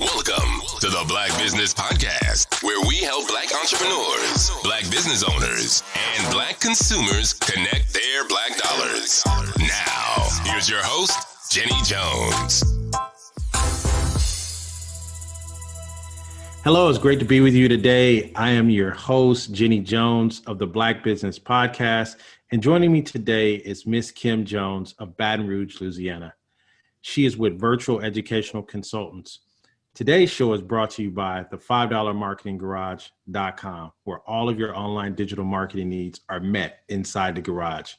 Welcome to the Black Business Podcast, where we help Black entrepreneurs, Black business owners, and Black consumers connect their Black dollars. Now, here's your host, Jenny Jones. Hello, it's great to be with you today. I am your host, Jenny Jones of the Black Business Podcast, and joining me today is Miss Kim Jones of Baton Rouge, Louisiana. She is with Virtual Educational Consultants. Today's show is brought to you by the $5marketinggarage.com, where all of your online digital marketing needs are met inside the garage.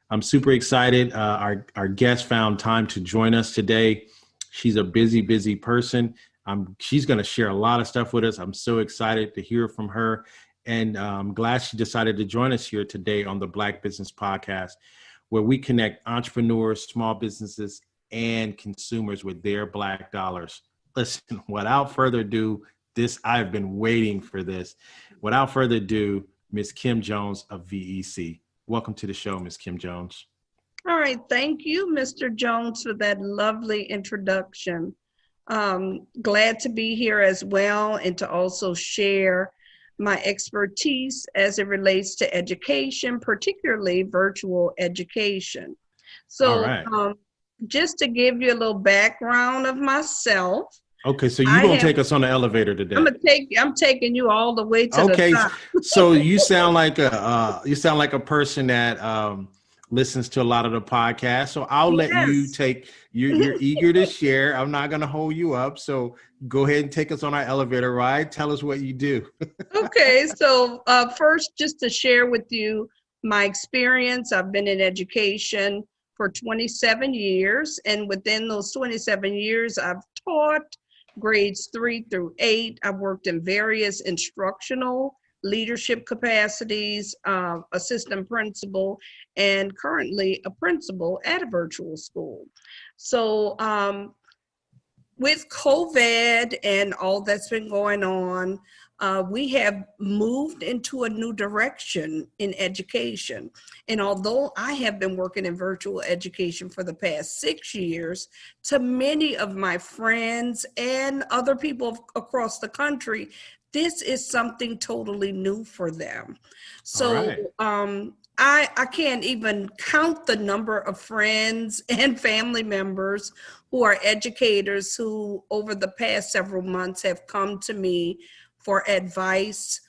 I'm super excited. Our guest found time to join us today. She's a busy person. She's going to share a lot of stuff with us. I'm so excited to hear from her. And I'm glad she decided to join us here today on the Black Business Podcast, where we connect entrepreneurs, small businesses, and consumers with their Black dollars. Listen, without further ado, I've been waiting for this. Without further ado, Ms. Kim Jones of VEC. Welcome to the show, Ms. Kim Jones. All right. Thank you, Mr. Jones, for that lovely introduction. Glad to be here as well and to also share my expertise as it relates to education, particularly virtual education. So just to give you a little background of myself. Okay, so you're going to take us on the elevator today. I'm taking you all the way to the top. So you sound like a person that listens to a lot of the podcasts. So I'll let you take. You're eager to share. I'm not going to hold you up. So go ahead and take us on our elevator ride. Tell us what you do. Okay, so first, just to share with you my experience. I've been in education for 27 years, and within those 27 years, I've taught grades 3 through 8. I've worked in various instructional leadership capacities, assistant principal, and currently a principal at a virtual school. So with COVID and all that's been going on, we have moved into a new direction in education. And although I have been working in virtual education for the past 6 years, to many of my friends and other people across the country, this is something totally new for them. So I can't even count the number of friends and family members who are educators who over the past several months have come to me for advice,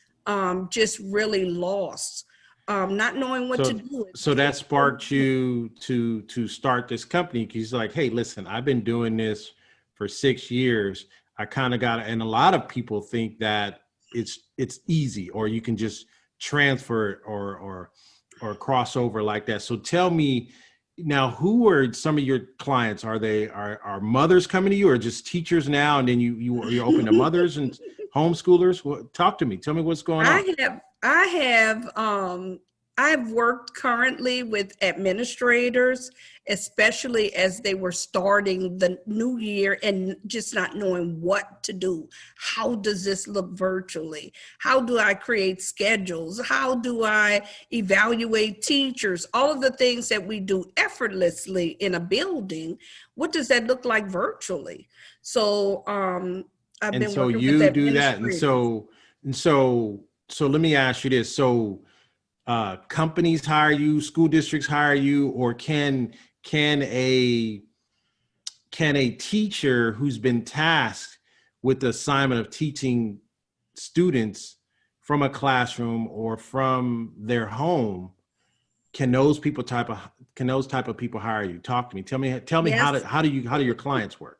just really lost, not knowing what to do. So that sparked you to start this company. He's like, hey, listen, I've been doing this for 6 years. I kind of got it. And a lot of people think that it's easy, or you can just transfer it or cross over like that. So tell me now, who are some of your clients? Are mothers coming to you, or just teachers now? And then you're open to mothers and homeschoolers? Talk to me. Tell me what's going on. I've worked currently with administrators, especially as they were starting the new year and just not knowing what to do. How does this look virtually? How do I create schedules? How do I evaluate teachers? All of the things that we do effortlessly in a building, what does that look like virtually? So I've been working with that. Do that. And so let me ask you this. So companies hire you, school districts hire you, or can a teacher who's been tasked with the assignment of teaching students from a classroom or from their home, can those type of people hire you? Talk to me. Tell me Yes. how do your clients work?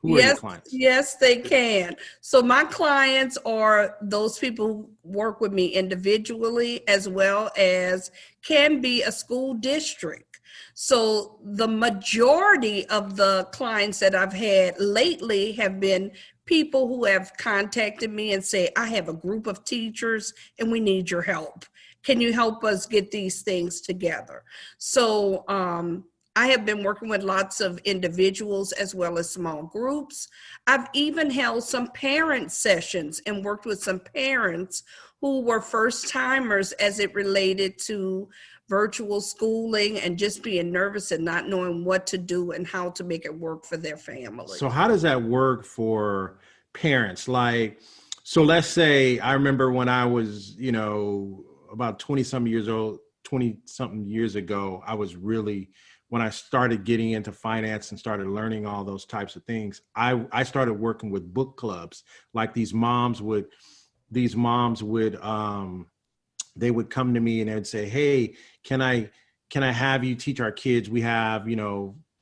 Who are your clients? Yes, they can. So my clients are those people who work with me individually, as well as can be a school district. So the majority of the clients that I've had lately have been people who have contacted me and say, I have a group of teachers and we need your help. Can you help us get these things together? So I have been working with lots of individuals as well as small groups. I've even held some parent sessions and worked with some parents who were first timers as it related to virtual schooling and just being nervous and not knowing what to do and how to make it work for their family. So how does that work for parents? Like, so let's say I remember when I was, about 20 something years ago, I was really, when I started getting into finance and started learning all those types of things, I started working with book clubs. Like these moms would, they would come to me and they would say, hey, can I have you teach our kids? We have,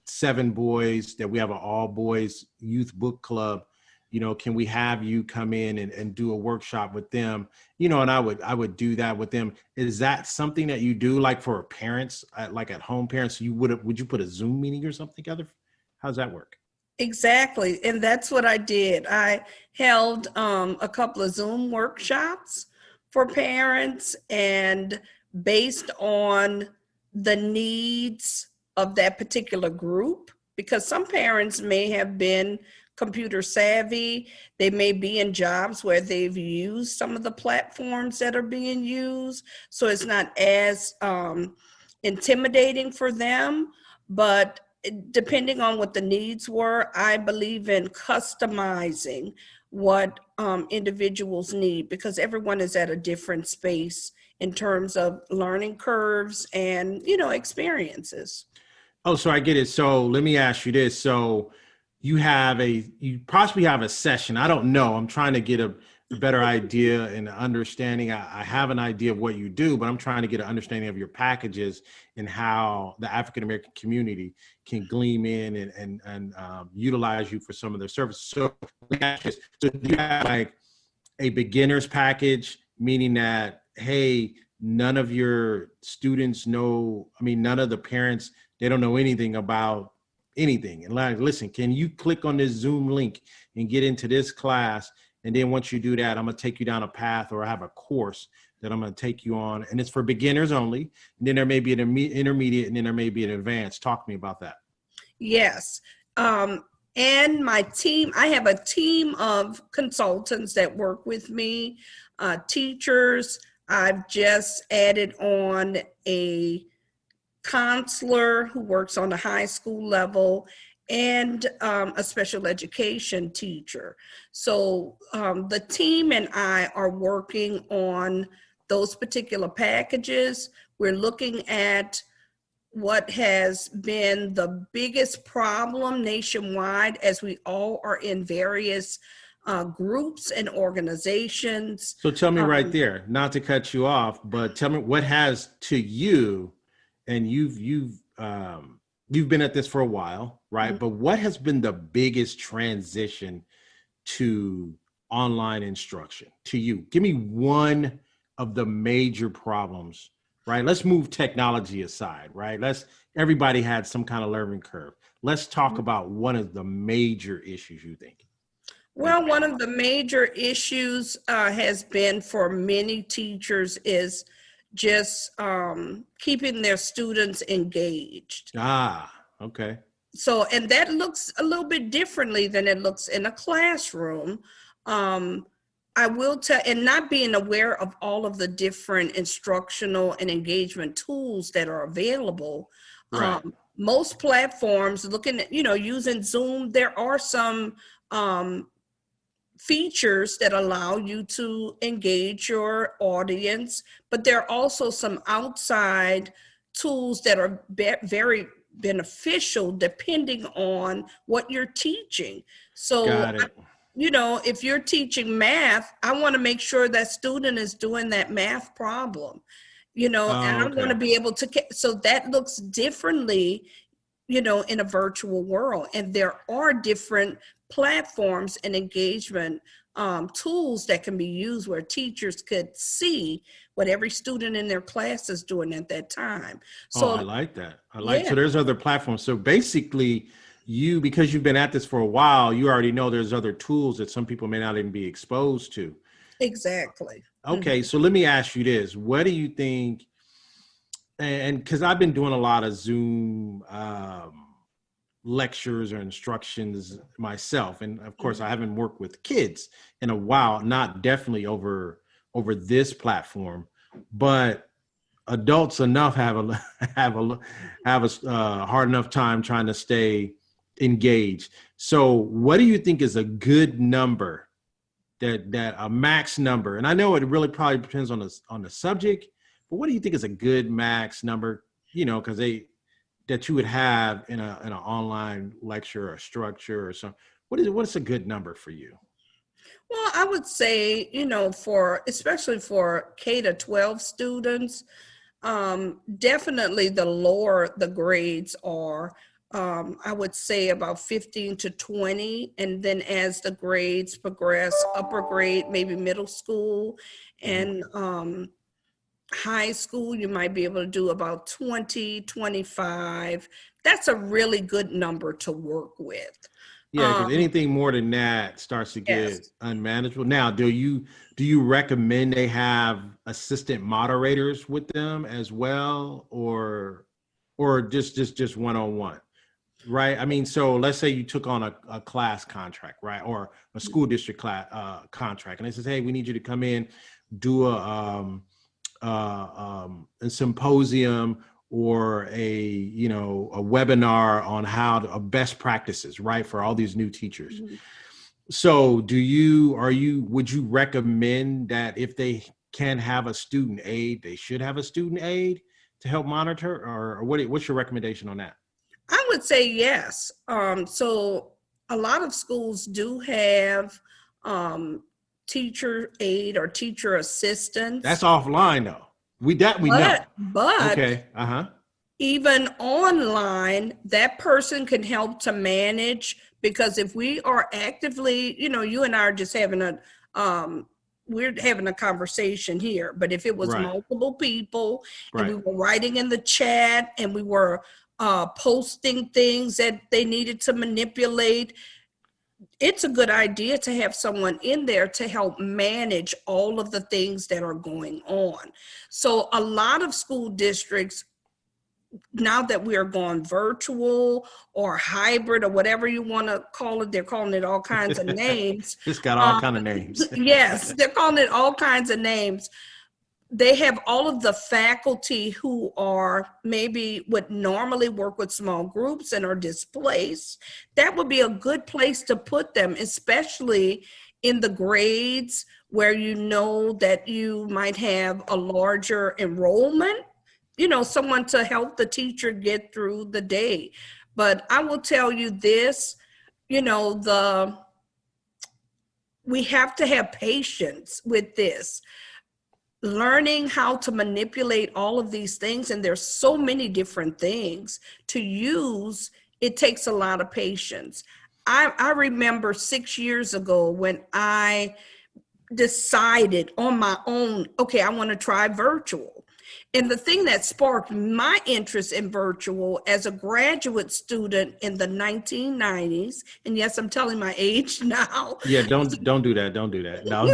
7 boys that we have an all boys youth book club. Can we have you come in and do a workshop with them? And I would do that with them. Is that something that you do, like for parents, like at home parents? Would you put a Zoom meeting or something together? How's that work? Exactly. And that's what I did. I held a couple of Zoom workshops for parents, and based on the needs of that particular group, because some parents may have been computer savvy, they may be in jobs where they've used some of the platforms that are being used, so it's not as intimidating for them. But depending on what the needs were, I believe in customizing what individuals need, because everyone is at a different space in terms of learning curves and, experiences. Oh, so I get it. So let me ask you this. So you possibly have a session. I don't know. I'm trying to get a better idea and understanding. I have an idea of what you do, but I'm trying to get an understanding of your packages and how the African-American community can glean in and utilize you for some of their services. So do you have like a beginner's package, meaning that, hey, none of your students know, none of the parents, they don't know anything about anything. And like, listen, can you click on this Zoom link and get into this class? And then once you do that, I'm going to take you down a path, or I have a course that I'm going to take you on. And it's for beginners only. And then there may be an intermediate, and then there may be an advanced. Talk to me about that. Yes. And my team, I have a team of consultants that work with me, teachers. I've just added on a counselor who works on the high school level, and a special education teacher. So the team and I are working on those particular packages. We're looking at what has been the biggest problem nationwide, as we all are in various groups and organizations. So tell me right there, not to cut you off, but tell me what has to you, and you've been at this for a while, right? Mm-hmm. But what has been the biggest transition to online instruction to you? Give me one of the major problems, right? Let's move technology aside, right? Everybody had some kind of learning curve. Let's talk about one of the major issues you think. Well, one of the major issues has been for many teachers is just keeping their students engaged. Okay. So, and that looks a little bit differently than it looks in a classroom. I will tell, and not being aware of all of the different instructional and engagement tools that are available. Right. Most platforms, looking at, using Zoom, there are some features that allow you to engage your audience, but there are also some outside tools that are very beneficial depending on what you're teaching. So, got it. If you're teaching math, I want to make sure that student is doing that math problem, and I want to be able to, so that looks differently, in a virtual world. And there are different platforms and engagement tools that can be used where teachers could see what every student in their class is doing at that time. So I like that. So there's other platforms. So basically because you've been at this for a while, you already know there's other tools that some people may not even be exposed to. Exactly. Okay. Mm-hmm. So let me ask you this. What do you think? And because I've been doing a lot of Zoom lectures or instructions myself. And of course, I haven't worked with kids in a while, not definitely over this platform, but adults enough have a hard enough time trying to stay engaged. So what do you think is a good number, that a max number? And I know it really probably depends on the subject, but what do you think is a good max number, because that you would have in an online lecture or structure or something? What's a good number for you? Well, I would say, especially for K to 12 students, definitely the lower the grades are, I would say about 15 to 20. And then as the grades progress, upper grade, maybe middle school and high school, you might be able to do about 20, 25. That's a really good number to work with. Yeah, because anything more than that starts to get Yes. unmanageable. Now, do you recommend they have assistant moderators with them as well, or just one-on-one? Right. I mean, so let's say you took on a class contract, right, or a school district class contract, and they says, hey, we need you to come in, do a symposium or a webinar on how best practices, right, for all these new teachers. Mm-hmm. So would you recommend that if they can have a student aide, they should have a student aide to help monitor, or what's your recommendation on that? I would say yes. So a lot of schools do have teacher aide or teacher assistants. That's offline though. We know. But okay. Even online, that person can help to manage, because if we are actively, you and I are just having we're having a conversation here, but if it was multiple people and we were writing in the chat and we were posting things that they needed to manipulate, it's a good idea to have someone in there to help manage all of the things that are going on. So a lot of school districts, now that we are going virtual or hybrid or whatever you want to call it, they're calling it all kinds of names. It's got all kinds of names. Yes, they're calling it all kinds of names. They have all of the faculty who are would normally work with small groups and are displaced. That would be a good place to put them, especially in the grades where that you might have a larger enrollment, someone to help the teacher get through the day. But I will tell you this, we have to have patience with this. Learning how to manipulate all of these things, and there's so many different things to use, it takes a lot of patience. I remember 6 years ago when I decided on my own, okay, I want to try virtual. And the thing that sparked my interest in virtual as a graduate student in the 1990s, and yes, I'm telling my age now. Yeah, don't do that. Don't do that. No,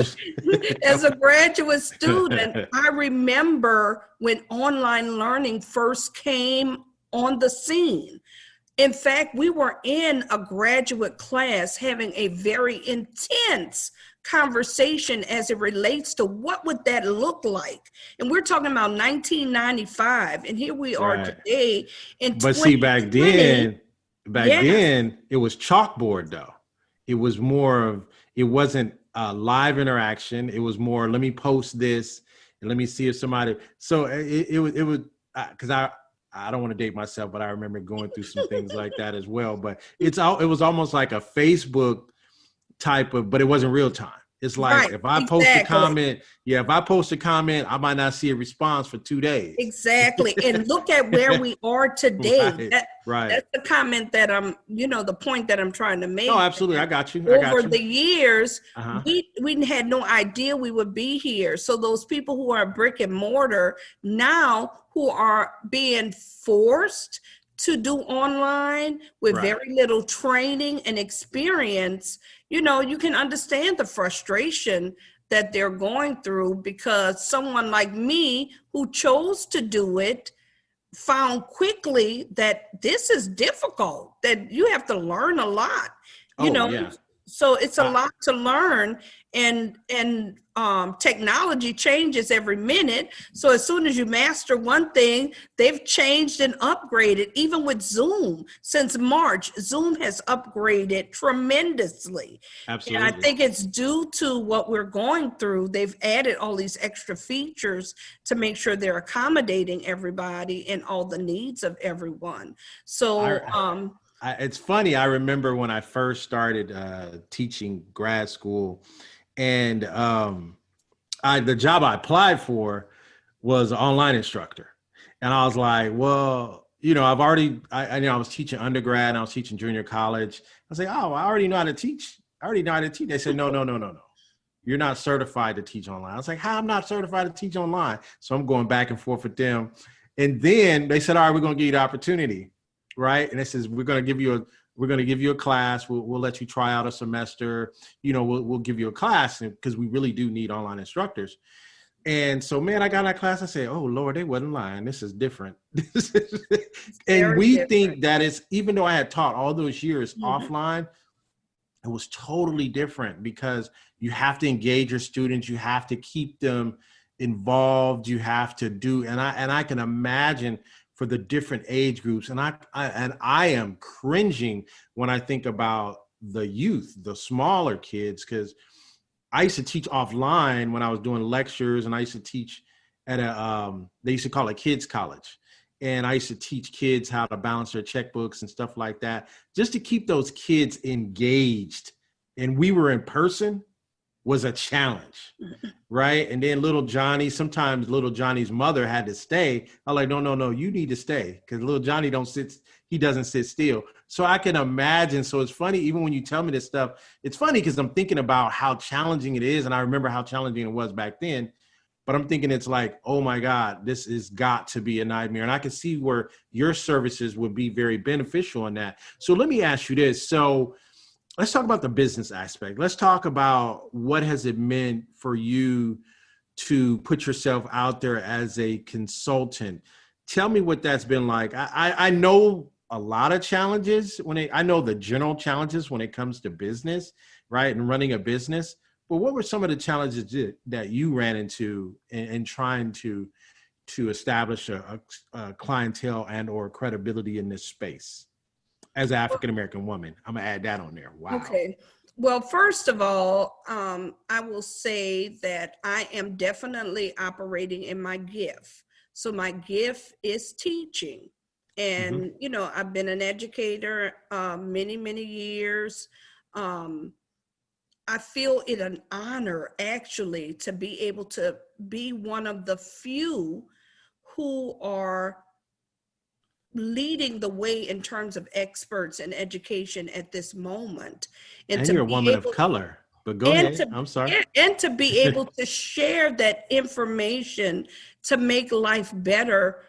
as a graduate student, I remember when online learning first came on the scene. In fact, we were in a graduate class having a very intense conversation as it relates to what would that look like. And we're talking about 1995, and here we are today in 2020. But see, back then, it was chalkboard though. It was it wasn't live interaction. It was more, let me post this and let me see if somebody, so it was, because I don't want to date myself, but I remember going through some things like that as well. But it was almost like a Facebook type of, but it wasn't real time. It's like if I post a comment, I might not see a response for 2 days. Exactly. And look at where we are today. That's the comment that the point that I'm trying to make. Oh, absolutely. I got you. Over the years, we had no idea we would be here. So those people who are brick and mortar now, who are being forced to do online with very little training and experience, you can understand the frustration that they're going through, because someone like me who chose to do it found quickly that this is difficult, that you have to learn a lot, So it's a lot to learn, and technology changes every minute. So as soon as you master one thing, they've changed and upgraded. Even with Zoom, since March, Zoom has upgraded tremendously. Absolutely. And I think it's due to what we're going through. They've added all these extra features to make sure they're accommodating everybody and all the needs of everyone. So it's funny. I remember when I first started teaching grad school, and the job I applied for was an online instructor. And I was like, well, I was teaching undergrad and I was teaching junior college. I was like, oh, I already know how to teach. They said, no. You're not certified to teach online. I was like, how I'm not certified to teach online? So I'm going back and forth with them. And then they said, all right, we're going to give you the opportunity. Right. And it says, we're going to give you a class. We'll let you try out a semester. We'll give you a class because we really do need online instructors. And so, man, I got that class. I said, oh, Lord, they wasn't lying. This is different. And we different. Think that it's, even though I had taught all those years offline, it was totally different because you have to engage your students. You have to keep them involved. You have to do, and I can imagine for the different age groups. And I am cringing when I think about the youth, the smaller kids, because I used to teach offline when I was doing lectures, and I used to teach at they used to call it kids college. And I used to teach kids how to balance their checkbooks and stuff like that, just to keep those kids engaged. And we were in person was a challenge, right? And then sometimes little Johnny's mother had to stay. I'm like, no, you need to stay, because little Johnny doesn't sit still. So I can imagine. So it's funny, even when you tell me this stuff, it's funny because I'm thinking about how challenging it is. And I remember how challenging it was back then, but I'm thinking it's like, oh my God, this has got to be a nightmare. And I can see where your services would be very beneficial in that. So let me ask you this. So let's talk about the business aspect. Let's talk about what has it meant for you to put yourself out there as a consultant. Tell me what that's been like. I know a lot of challenges I know the general challenges when it comes to business, right? And running a business. But what were some of the challenges that you ran into in trying to establish a clientele and or credibility in this space? As an African-American woman, I'm gonna add that on there. Wow. Okay. Well, first of all, I will say that I am definitely operating in my gift. So my gift is teaching. And, I've been an educator many, many years. I feel it an honor, actually, to be able to be one of the few who are leading the way in terms of experts in education at this moment. And you're a woman of color, but go ahead. I'm sorry. And to be able to share that information to make life better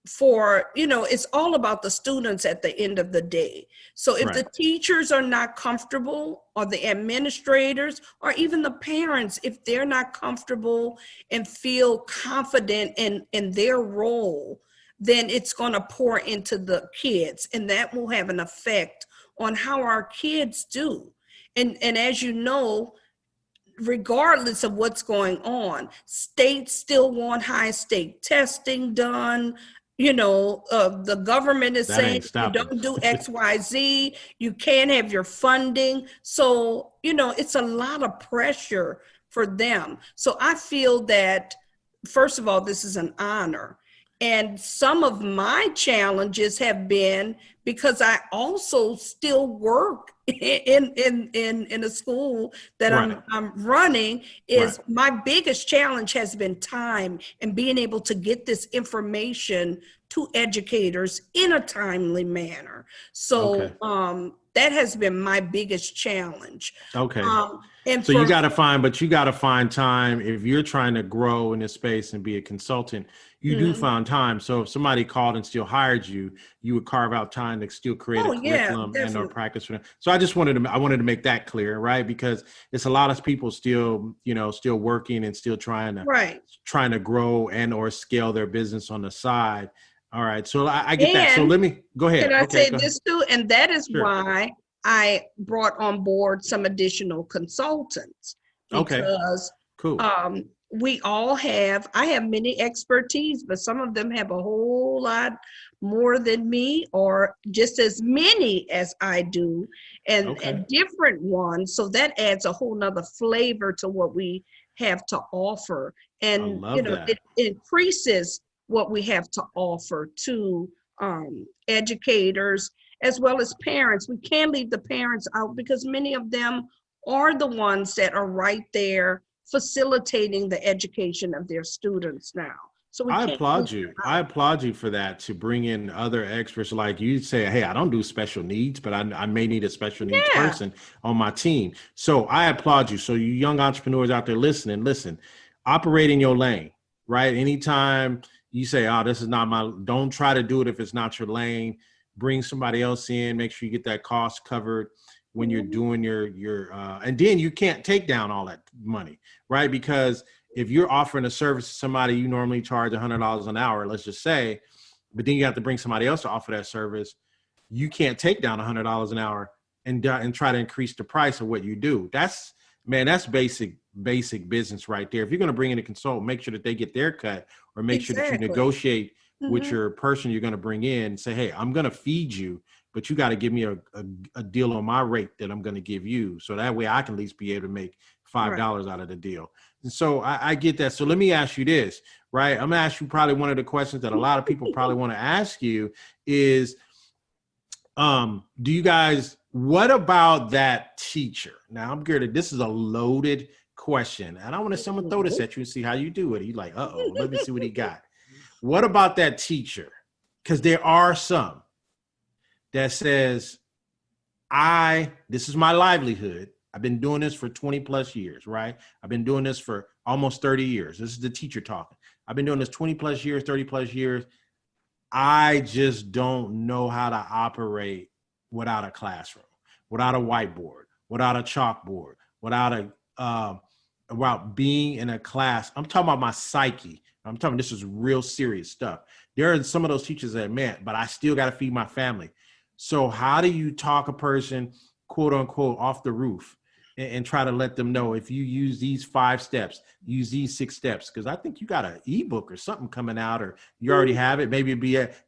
for, it's all about the students at the end of the day. So if the teachers are not comfortable, or the administrators, or even the parents, if they're not comfortable and feel confident in their role, then it's going to pour into the kids, and that will have an effect on how our kids do. And as you know, regardless of what's going on, states still want high stake testing done. The government is saying you don't do X, Y, Z, you can't have your funding. So, it's a lot of pressure for them. So I feel that, first of all, this is an honor. And some of my challenges have been because I also still work in a school that I'm running. My biggest challenge has been time and being able to get this information to educators in a timely manner. So that has been my biggest challenge. Okay. So you got to find time if you're trying to grow in this space and be a consultant. You do find time. So if somebody called and still hired you, you would carve out time to still create a curriculum and or practice for them. So I wanted to make that clear, right? Because it's a lot of people still working and still trying to grow and or scale their business on the side. All right. So I get that. So let me go ahead. Can I say this too? And that is why I brought on board some additional consultants because Cool. I have many expertise, but some of them have a whole lot more than me, or just as many as I do, and different ones. So that adds a whole nother flavor to what we have to offer. And, it increases what we have to offer to educators as well as parents. We can't leave the parents out because many of them are the ones that are right there facilitating the education of their students now. So I applaud you. I applaud you for that, to bring in other experts. Like you say, hey, I don't do special needs, but I may need a special needs person on my team. So I applaud you. So you young entrepreneurs out there listening, listen, operate in your lane, right? Anytime you say, oh, this is not don't try to do it if it's not your lane. Bring somebody else in, make sure you get that cost covered when you're doing your and then you can't take down all that money, right? Because if you're offering a service to somebody, you normally charge $100 an hour, let's just say, but then you have to bring somebody else to offer that service. You can't take down $100 an hour and try to increase the price of what you do. That's basic business right there. If you're going to bring in a consultant, make sure that they get their cut, or make sure that you negotiate with your person you're going to bring in and say, hey, I'm going to feed you, but you got to give me a deal on my rate that I'm going to give you. So that way I can at least be able to make $5 out of the deal. And so I get that. So let me ask you this, right? I'm going to ask you probably one of the questions that a lot of people probably want to ask you is, what about that teacher? Now I'm good. This is a loaded question, and I want someone throw this at you and see how you do it. You're like, uh-oh, let me see what he got. What about that teacher? Because there are some that says, this is my livelihood. I've been doing this for 20 plus years, right? I've been doing this for almost 30 years. This is the teacher talking. I've been doing this 20 plus years, 30 plus years. I just don't know how to operate without a classroom, without a whiteboard, without a chalkboard, without being in a class. I'm talking about my psyche. I'm talking, this is real serious stuff. There are some of those teachers that, man, but I still got to feed my family. So how do you talk a person, quote unquote, off the roof and try to let them know, if you use these 5 steps, use these 6 steps? Because I think you got an ebook or something coming out, or you already have it. Maybe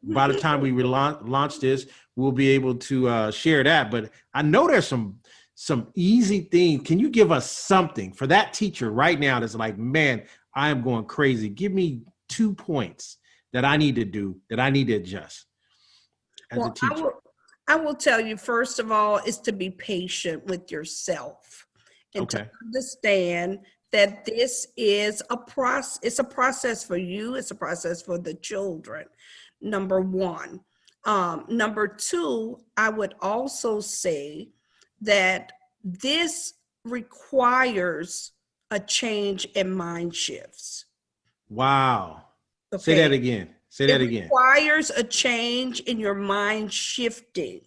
by the time we launch this, we'll be able to share that. But I know there's some easy things. Can you give us something for that teacher right now that's like, man, I am going crazy. Give me 2 points that I need to do, that I need to adjust as a teacher. I will tell you, first of all, is to be patient with yourself and to understand that this is a process. It's a process for you. It's a process for the children, number one. Number two, I would also say that this requires a change in mind shifts. Wow. Okay. Say that again. It requires a change in your mind shifting.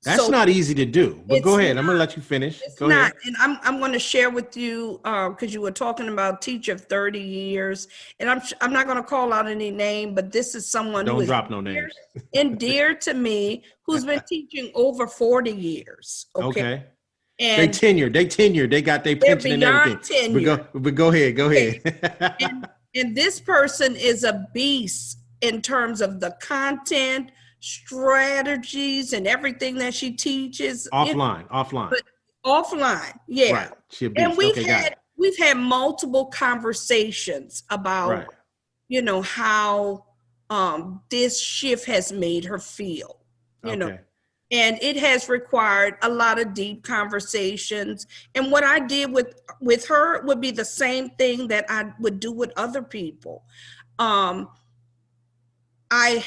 That's not easy to do, but go ahead. I'm going to let you finish. Go ahead. And I'm going to share with you, because you were talking about teacher of 30 years, and I'm not going to call out any name, but this is someone who drop no names. And dear to me, who's been teaching over 40 years. Okay. And they tenured. They got their pension and everything. But go ahead. And this person is a beast in terms of the content, strategies, and everything that she teaches. Offline. But offline, yeah. Right. She a beast. And we've had multiple conversations about, how this shift has made her feel, you know. And it has required a lot of deep conversations. And what I did with her would be the same thing that I would do with other people. I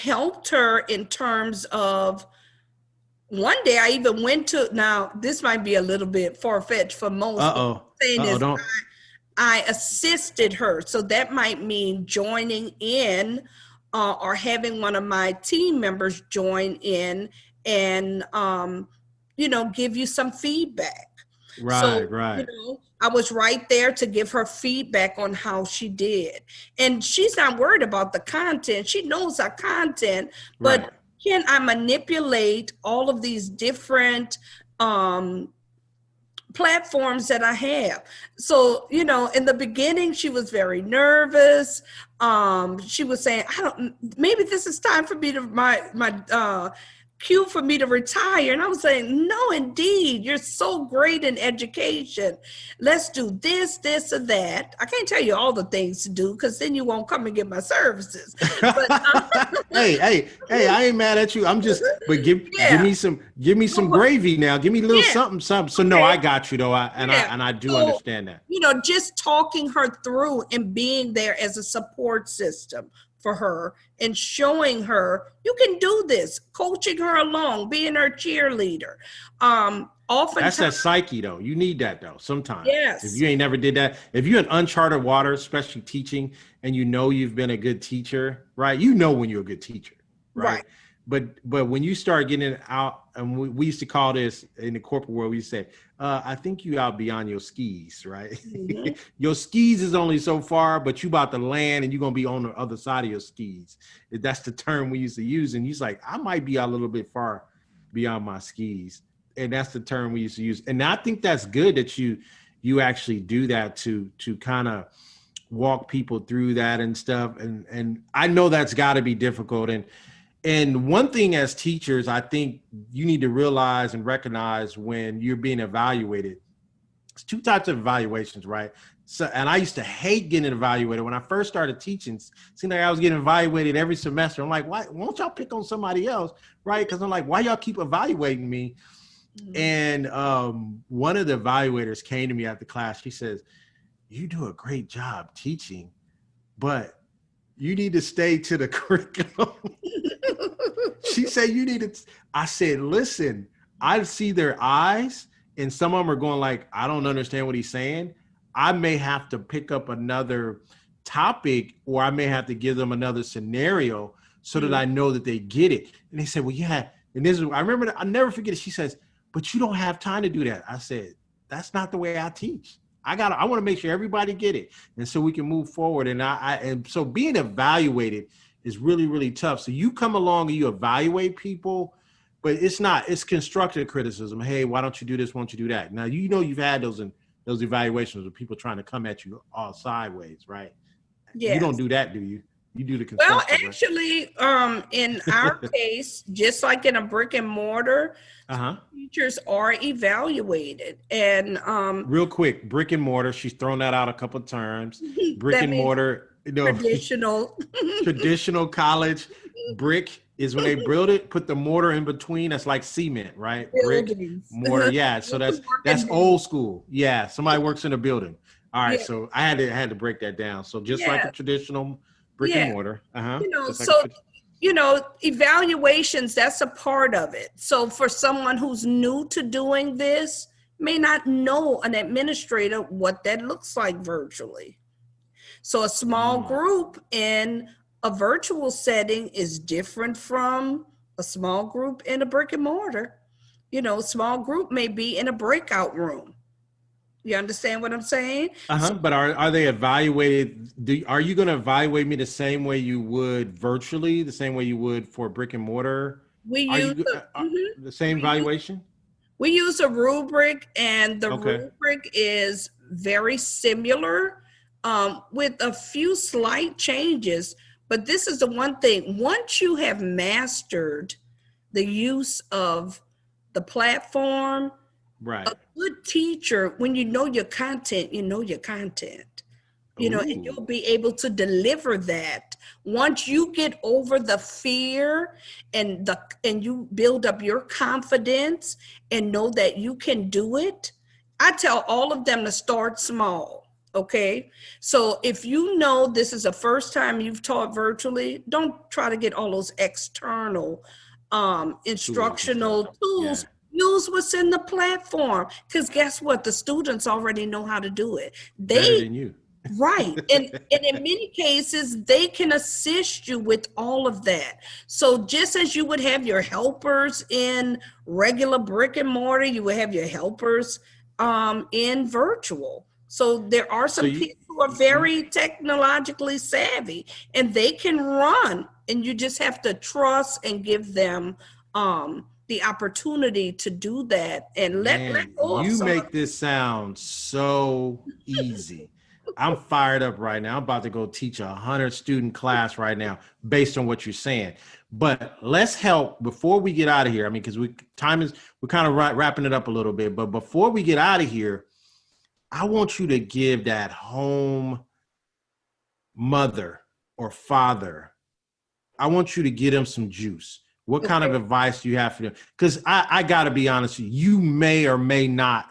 helped her in terms of, one day I even went to, now this might be a little bit far-fetched for most. I assisted her. So that might mean joining in or having one of my team members join in and, give you some feedback. Right. I was right there to give her feedback on how she did. And she's not worried about the content. She knows our content, but can I manipulate all of these different platforms that I have? So, you know, in the beginning, she was very nervous. She was saying, maybe this is time for me to, my cue for me to retire. And I was saying, no, indeed, you're so great in education. Let's do this, this, or that. I can't tell you all the things to do because then you won't come and get my services. But, hey, I ain't mad at you. I'm just, but give me some gravy now. Give me a little something. So no, I got you though. I do understand that. You know, just talking her through and being there as a support system for her and showing her you can do this, coaching her along, being her cheerleader. Often that's that psyche though. You need that though sometimes. Yes. If you ain't never did that, if you're in uncharted water, especially teaching, and you know you've been a good teacher, right? You know when you're a good teacher, right? But when you start getting it out, and we used to call this in the corporate world, we say, I think you out beyond your skis, right? Mm-hmm. Your skis is only so far, but you about to land and you're going to be on the other side of your skis. That's the term we used to use. And he's like, I might be a little bit far beyond my skis. And that's the term we used to use. And I think that's good that you actually do that to kind of walk people through that and stuff. And I know that's got to be difficult. And one thing as teachers, I think you need to realize and recognize when you're being evaluated. It's two types of evaluations, right? So, and I used to hate getting evaluated. When I first started teaching, it seemed like I was getting evaluated every semester. I'm like, why won't y'all pick on somebody else, right? Because I'm like, why y'all keep evaluating me? Mm-hmm. And one of the evaluators came to me after class. She says, you do a great job teaching, but you need to stay to the curriculum. She said, you need to. I said, listen, I see their eyes and some of them are going like, I don't understand what he's saying. I may have to pick up another topic or I may have to give them another scenario so that I know that they get it. And they said, well, yeah. And this is, I remember, I'll never forget it. She says, but you don't have time to do that. I said, that's not the way I teach. I want to make sure everybody get it. And so we can move forward. And so being evaluated is really, really tough. So you come along and you evaluate people, but it's constructive criticism. Hey, why don't you do this? Why don't you do that? Now, you know, you've had those evaluations of people trying to come at you all sideways, right? Yeah. You don't do that, do you? You do the constructive. Well, actually, in our case, just like in a brick and mortar, teachers are evaluated. And real quick, brick and mortar, she's thrown that out a couple of times. Brick and mortar, traditional college. Brick is when they build it, put the mortar in between. That's like cement, right? Buildings. Brick, mortar, yeah. So that's old school. Yeah, somebody works in a building. All right, so I had to break that down. So just like a traditional brick and mortar. Evaluations, that's a part of it. So for someone who's new to doing this, may not know an administrator what that looks like virtually. So a small group in a virtual setting is different from a small group in a brick and mortar. You know, small group may be in a breakout room. You understand what I'm saying? But are they evaluated? Are you going to evaluate me the same way you would virtually, the same way you would for brick and mortar? We use the same evaluation? We use a rubric, and the rubric is very similar with a few slight changes. But this is the one thing, once you have mastered the use of the platform, right. A good teacher, when you know your content, you know your content, and you'll be able to deliver that. Once you get over the fear and you build up your confidence and know that you can do it, I tell all of them to start small. Okay. So if you know this is the first time you've taught virtually, don't try to get all those external instructional tools. Yeah. Use what's in the platform, because guess what? The students already know how to do it. Better than you. Right. And in many cases, they can assist you with all of that. So just as you would have your helpers in regular brick and mortar, you would have your helpers in virtual. So there are some people who are very technologically savvy, and they can run And you just have to trust and give them the opportunity to do that and let go of you some of make this sound so easy. I'm fired up right now. I'm about to go teach a 100-student class right now based on what you're saying. But let's help before we get out of here. I mean, because we're kind of wrapping it up a little bit. But before we get out of here, I want you to give that home mother or father, I want you to give them some juice. What kind of advice do you have for them? Because I got to be honest with you, you may or may not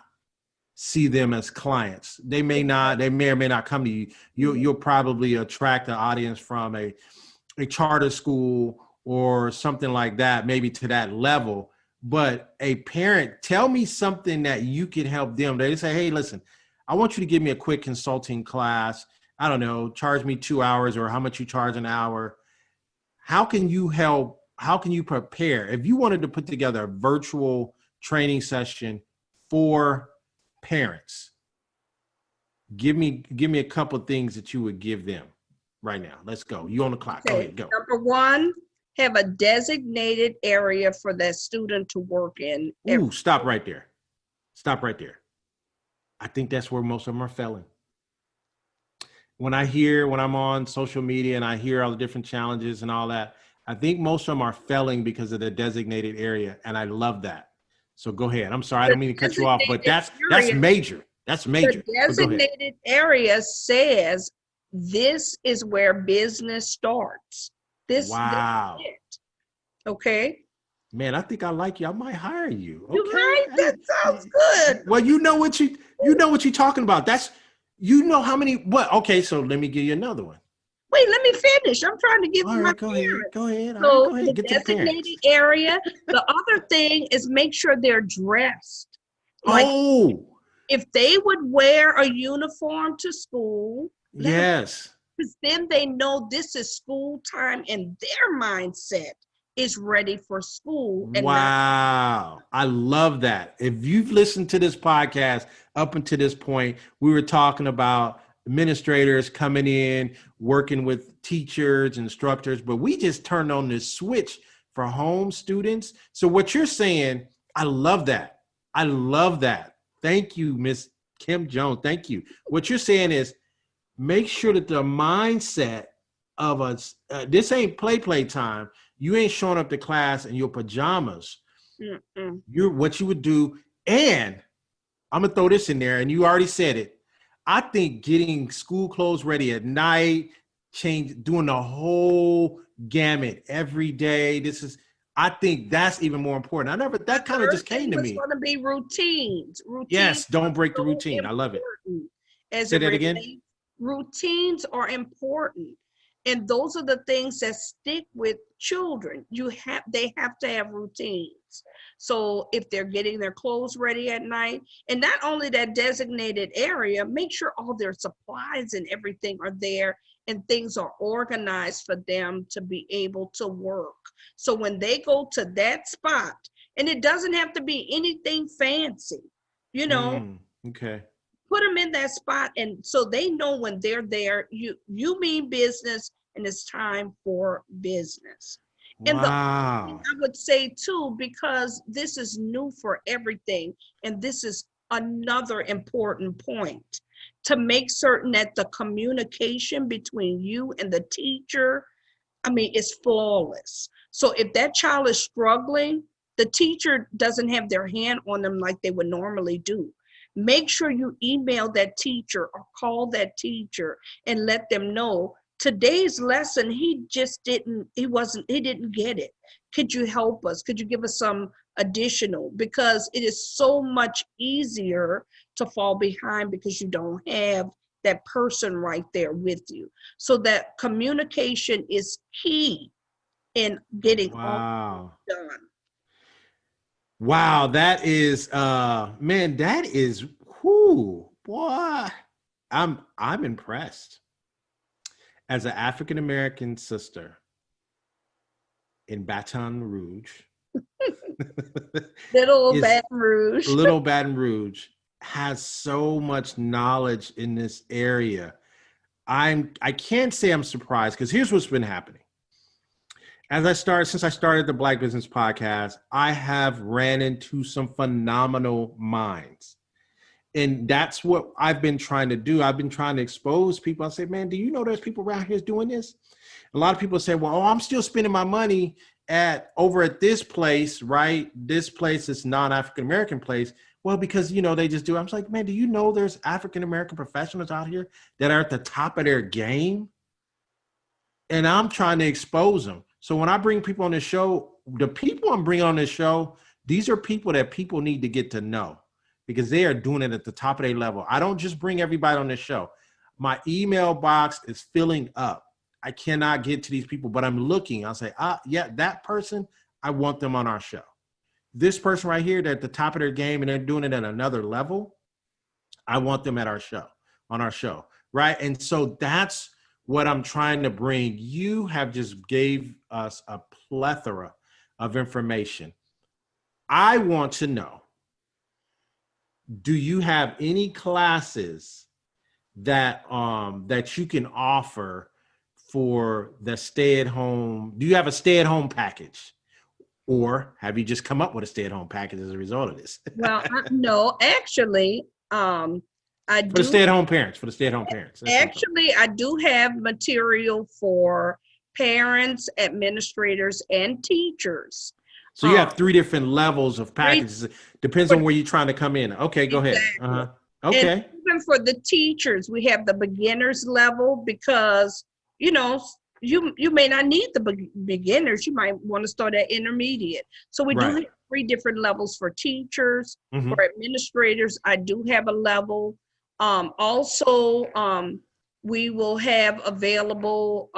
see them as clients. They may or may not come to you. You'll probably attract an audience from a charter school or something like that, maybe to that level. But a parent, tell me something that you can help them. They say, hey, listen, I want you to give me a quick consulting class. I don't know, charge me 2 hours or how much you charge an hour. How can you help? How can you prepare? If you wanted to put together a virtual training session for parents, give me a couple of things that you would give them right now. Let's go. You on the clock. Go ahead. Go. Number one, have a designated area for that student to work in. Ooh, stop right there. Stop right there. I think that's where most of them are failing. When I'm on social media and I hear all the different challenges and all that, I think most of them are failing because of the designated area. And I love that. So go ahead. I'm sorry. I don't mean to cut you off, but that's major. That's major. The designated area says this is where business starts. Wow. This is it. Okay. Man, I think I like you. I might hire you. Okay. You right? That sounds good. Well, you know what you're talking about. How many, what? Okay, so let me give you another one. Wait, let me finish. I'm trying to give all my right, go parents. Go ahead. So Go ahead. the Get to the designated area. The other thing is make sure they're dressed. Like if they would wear a uniform to school. Yes. Because then they know this is school time and their mindset is ready for school. And wow. I love that. If you've listened to this podcast up until this point, we were talking about administrators coming in, working with teachers, instructors, but we just turned on this switch for home students. So what you're saying, I love that. I love that. Thank you, Miss Kim Jones. Thank you. What you're saying is make sure that the mindset of us, this ain't play time. You ain't showing up to class in your pajamas. What you would do, and I'm gonna throw this in there, and you already said it. I think getting school clothes ready at night, doing the whole gamut every day. I think that's even more important. That kind of just came to me. It's going to be routines. Yes, don't break the routine. I love it. Say that again. Routines are important. And those are the things that stick with children. They have to have routines. So if they're getting their clothes ready at night, and not only that designated area, make sure all their supplies and everything are there and things are organized for them to be able to work. So when they go to that spot, and it doesn't have to be anything fancy, okay. Put them in that spot, and so they know when they're there, you mean business, and it's time for business. And the other thing I would say too, because this is new for everything, and this is another important point, to make certain that the communication between you and the teacher, is flawless. So if that child is struggling, the teacher doesn't have their hand on them like they would normally do. Make sure you email that teacher or call that teacher and let them know today's lesson, he didn't get it. Could you help us? Could you give us some additional? Because it is so much easier to fall behind because you don't have that person right there with you. So that communication is key in getting all done. Wow, that is that is boy. I'm impressed. As an African American sister in Baton Rouge, Little Baton Rouge has so much knowledge in this area. I can't say I'm surprised, because here's what's been happening. Since I started the Black Business Podcast, I have ran into some phenomenal minds. And that's what I've been trying to do. I've been trying to expose people. I say, man, do you know there's people around here doing this? A lot of people say, well, I'm still spending my money over at this place, right? This place is non-African-American place. Well, because, they just do. I'm like, man, do you know there's African-American professionals out here that are at the top of their game? And I'm trying to expose them. So when I bring people on this show, the people I'm bringing on this show, these are people that people need to get to know because they are doing it at the top of their level. I don't just bring everybody on this show. My email box is filling up. I cannot get to these people, but I'm looking. I'll say, yeah, that person, I want them on our show. This person right here, they're at the top of their game and they're doing it at another level. I want them on our show, right? And so that's what I'm trying to bring. You have just gave us a plethora of information. I want to know, do you have any classes that you can offer for the stay-at-home? Do you have a stay-at-home package? Or have you just come up with a stay-at-home package as a result of this? Well, no, actually, I do. For the stay-at-home parents. Actually, I do have material for parents, administrators, and teachers. So you have 3 different levels of packages. Depends on where you're trying to come in. Okay, go ahead. Okay. And even for the teachers, we have the beginners level because, you may not need the beginners. You might want to start at intermediate. So we do have 3 different levels for teachers, for administrators. I do have a level. Also, we will have available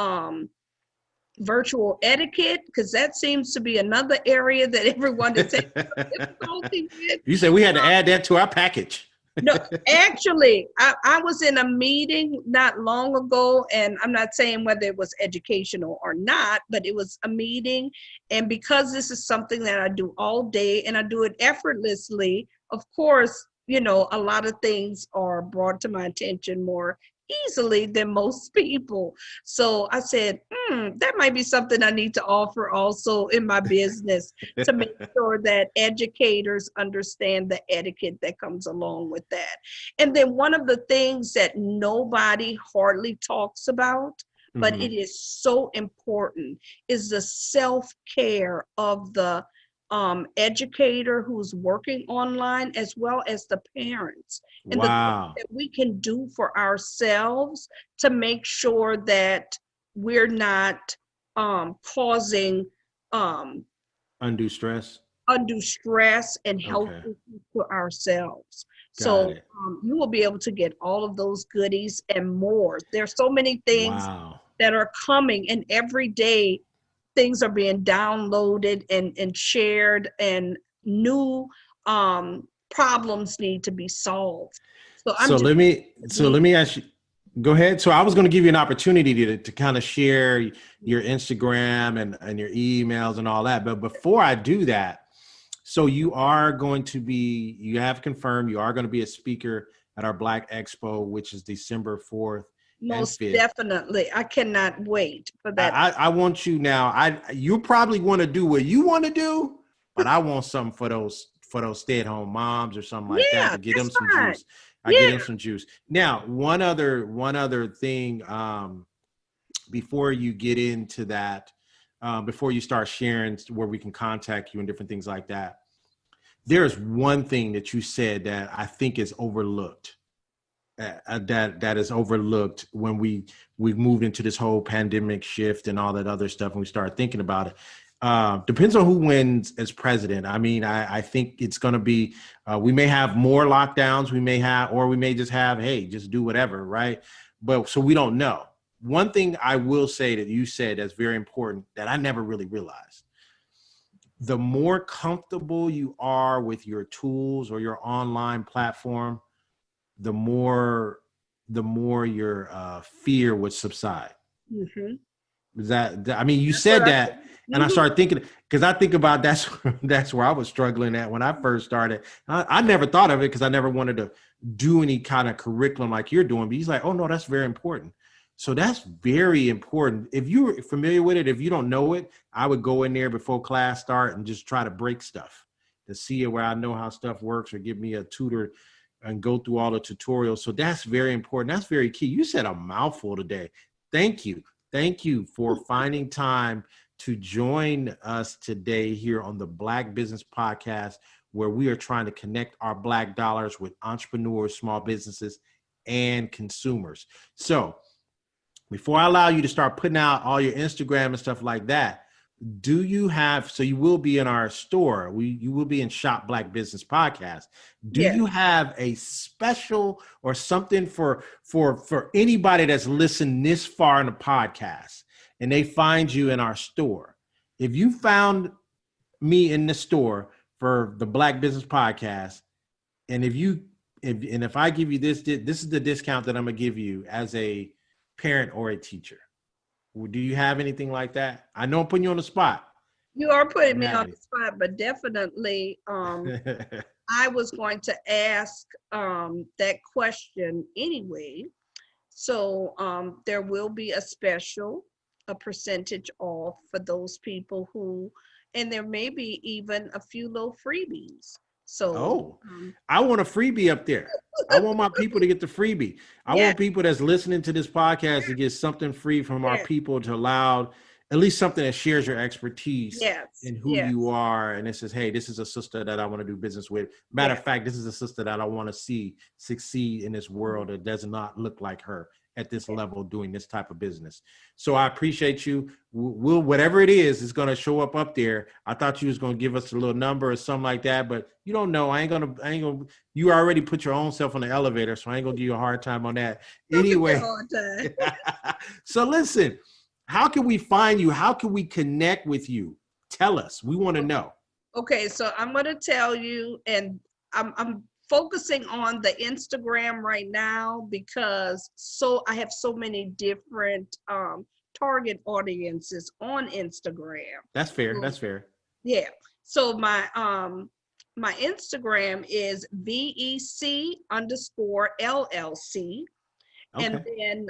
virtual etiquette because that seems to be another area that everyone is taking difficulty with. You said we had to add that to our package. No, actually, I was in a meeting not long ago, and I'm not saying whether it was educational or not, but it was a meeting. And because this is something that I do all day and I do it effortlessly, of course, a lot of things are brought to my attention more easily than most people. So I said, that might be something I need to offer also in my business to make sure that educators understand the etiquette that comes along with that. And then one of the things that nobody hardly talks about, but it is so important, is the self-care of the educator who's working online, as well as the parents, and the things that we can do for ourselves to make sure that we're not causing undue stress and health issues to ourselves. So you will be able to get all of those goodies and more. There's so many things that are coming, and every day things are being downloaded and shared, and new problems need to be solved. So let me ask you, go ahead. So I was going to give you an opportunity to kind of share your Instagram and your emails and all that. But before I do that, so you have confirmed you are going to be a speaker at our Black Expo, which is December 4th. Most definitely. I cannot wait for that. I want you now. You probably want to do what you want to do, but I want something for those stay-at-home moms or something like that to get them some juice. Get them some juice. Now, one other thing before you get into that, before you start sharing where we can contact you and different things like that, there's one thing that you said that I think is overlooked. That is overlooked when we've moved into this whole pandemic shift and all that other stuff, and we start thinking about it. Depends on who wins as president. I mean, I think it's going to be, we may have more lockdowns, we may just have, hey, just do whatever, right? But so we don't know. One thing I will say that you said that's very important that I never really realized. The more comfortable you are with your tools or your online platform, the more your fear would subside. You said that, and I started thinking, because I think about that's where I was struggling at when I first started. I never thought of it because I never wanted to do any kind of curriculum like you're doing. But he's like, oh no, that's very important. So that's very important. If you're familiar with it, if you don't know it, I would go in there before class start and just try to break stuff to see where I know how stuff works, or give me a tutor and go through all the tutorials. So that's very important. That's very key. You said a mouthful today. Thank you. Thank you for finding time to join us today here on the Black Business Podcast, where we are trying to connect our Black dollars with entrepreneurs, small businesses, and consumers. So before I allow you to start putting out all your Instagram and stuff like that, do you have, so you will be in our store, you will be in Shop Black Business Podcast. Do you have a special or something for anybody that's listened this far in the podcast and they find you in our store? If you found me in the store for the Black Business Podcast, and if I give you this is the discount that I'm gonna give you as a parent or a teacher. Do you have anything like that? I know I'm putting you on the spot. You are putting me on the spot, but definitely I was going to ask that question anyway. So there will be a percentage off for those people who, and there may be even a few little freebies. So I want a freebie up there. I want my people to get the freebie. I want people that's listening to this podcast to get something free from our people, to allow at least something that shares your expertise and who you are. And it says, hey, this is a sister that I want to do business with. Matter of fact, this is a sister that I want to see succeed in this world that does not look like her at this level doing this type of business. So I appreciate you. We'll, whatever it is going to show up there. I thought you was going to give us a little number or something like that, but you don't know. I ain't gonna, you already put your own self on the elevator. So I ain't gonna give you a hard time on that. Anyway. So listen, how can we find you? How can we connect with you? Tell us, we want to know. Okay. So I'm going to tell you, and I'm focusing on the Instagram right now because I have so many different target audiences on Instagram. That's fair. That's fair. Yeah. So my Instagram is VEC_LLC. Okay. And then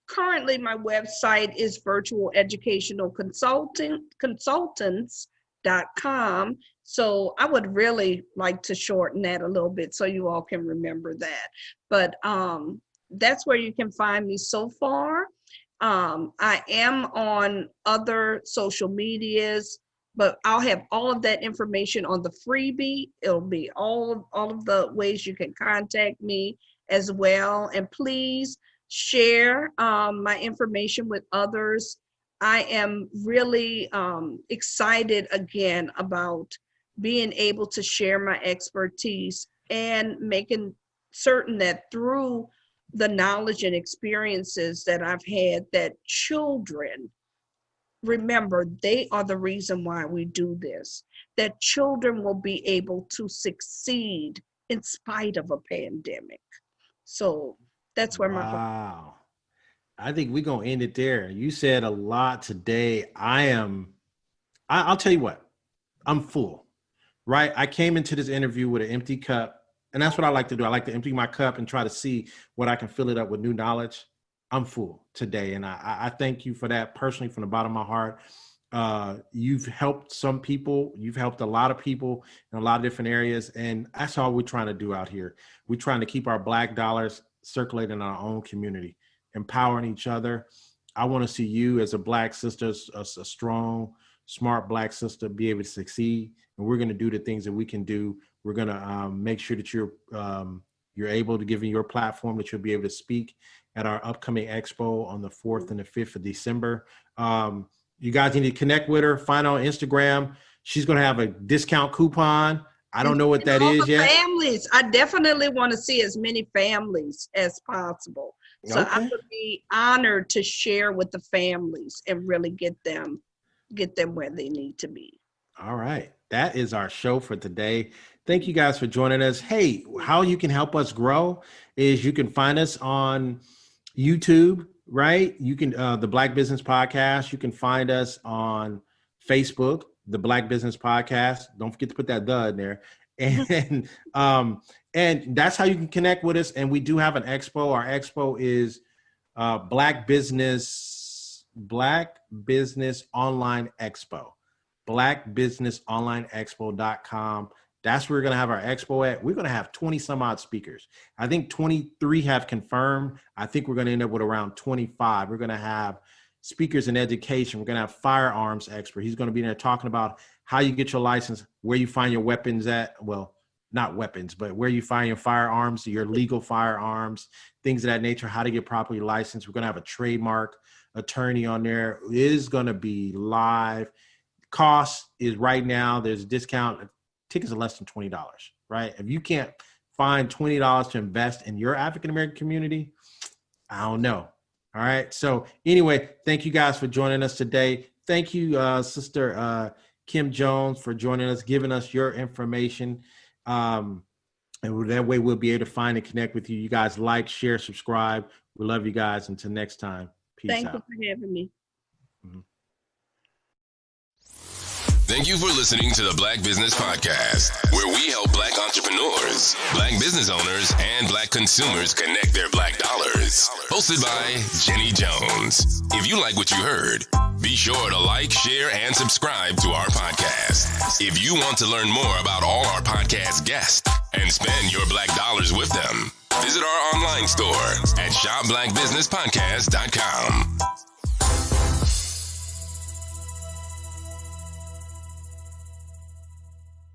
currently my website is virtualeducationalconsultants.com. So I would really like to shorten that a little bit so you all can remember that. But that's where you can find me so far. I am on other social medias, but I'll have all of that information on the freebie. It'll be all of the ways you can contact me as well. And please share my information with others. I am really excited again about being able to share my expertise and making certain that through the knowledge and experiences that I've had, that children, remember, they are the reason why we do this, that children will be able to succeed in spite of a pandemic. So that's where Wow. I think we're going to end it there. You said a lot today. I'll tell you what, I'm full, right? I came into this interview with an empty cup, and that's what I like to do. I like to empty my cup and try to see what I can fill it up with new knowledge. I'm full today. And I thank you for that personally from the bottom of my heart. You've helped some people. You've helped a lot of people in a lot of different areas. And that's all we're trying to do out here. We're trying to keep our Black dollars circulating in our own community, empowering each other. I want to see you as a Black sister, a strong, smart Black sister, be able to succeed. And we're going to do the things that we can do. We're going to make sure that you're able to give in your platform, that you'll be able to speak at our upcoming Expo on the 4th and the 5th of December. You guys need to connect with her, find her on Instagram. She's going to have a discount coupon. I don't know what that is yet. Families. I definitely want to see as many families as possible. So I would be honored to share with the families and really get them where they need to be. All right. That is our show for today. Thank you guys for joining us. Hey, how you can help us grow is you can find us on YouTube, right? You can, the Black Business Podcast. You can find us on Facebook, the Black Business Podcast. Don't forget to put that "the" in there. And that's how you can connect with us. And we do have an expo. Our expo is Black Business Online Expo. blackbusinessonlineexpo.com. That's where we're going to have our expo at. We're going to have 20 some odd speakers. I think 23 have confirmed. I think we're going to end up with around 25. We're going to have speakers in education. We're going to have firearms expert. He's going to be there talking about how you get your license, where you find your weapons at. Well, not weapons, but where you find your firearms, your legal firearms, things of that nature, how to get properly licensed. We're going to have a trademark attorney on there. It is going to be live. Cost is right now, there's a discount. Tickets are less than $20, right? If you can't find $20 to invest in your African-American community, I don't know. All right. So anyway, thank you guys for joining us today. Thank you, Sister Kim Jones, for joining us, giving us your information. And that way we'll be able to find and connect with you. You guys like, share, subscribe. We love you guys. Until next time. Peace out. Thank you for having me. Mm-hmm. Thank you for listening to the Black Business Podcast, where we help Black entrepreneurs, Black business owners, and Black consumers connect their Black dollars. Hosted by Jenny Jones. If you like what you heard, be sure to like, share, and subscribe to our podcast. If you want to learn more about all our podcast guests and spend your Black dollars with them, visit our online store at shopblackbusinesspodcast.com.